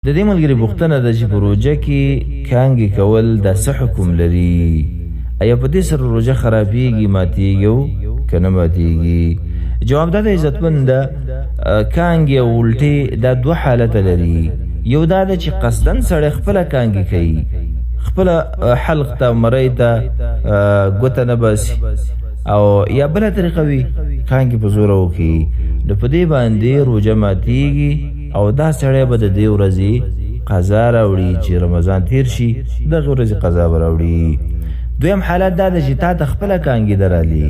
د دې ملګری پوښتنه ده چې په روژه کې کانګې کول دا څه حکم لري؟ ایا په دې سره روژه خرابېږي، ماتېږي که نه ماتېږي؟ جواب دا د عزتمند ده کانګې او الټې دا دوه حالته لري. یو دا ده چې قصدن سړی خپله کانګې کوي، خپله حلق ته مرۍ ته ګوته نه باسي، او یا بله طریقه وي کانګې په زوره وکړي، نو په دې باندې روژه ماتېږي او دا سړی به د دې ورځې قضا راوړي چې رمضان تیر شي دغه ورځې قضا به راوړي. دویم حالت دا ده چې تا ته خپله کانګې درالي،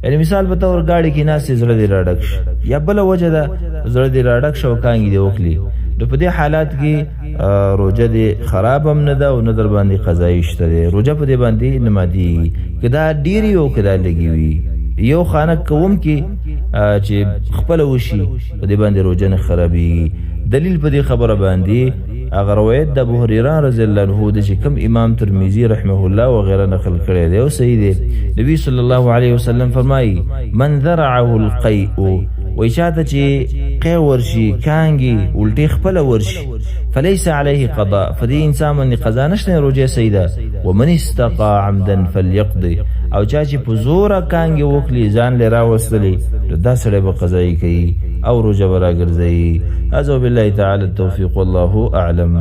یعنې مثال په طور ګاډي کې ناستې زړه دې راډک شي، یا بله وجه ده زړه دې راډک شو او کانګې دې وکړي، نو په دې حالات کې روژه دې خراب هم نه ده او نه در باندې قضایي شته دی، روژه په دې باندې نه ماتېږي. که دا ډېرې او که دا لږې وي، یو خانه کوونکي چې خپله وشي په دې باندې روژه نه خرابېږي. دلیل په دې خبره باندې هغه روایت د ابو هریره رضی الله عنه د چې کوم امام ترمذی رحمه الله وغیره نقل کړی دی او صحیح دی. نبی صلی الله علیه وسلم فرمایي من ذرعه القیء، وایي چاته چې قی ورشي، کانګې الټې خپله ورشي، فلیس علیه قضاء، فدې انسان باندې قضا نشته، روژه صحیح ده. ومن استقى عمدا فلیقضي، او چا چې په زوره کانګې وکړي ځان لې راوستلې نو دا سړی به قضایي کوي او روژه به راګرځوي. هذا وبالله تعالی التوفیق والله اعلم.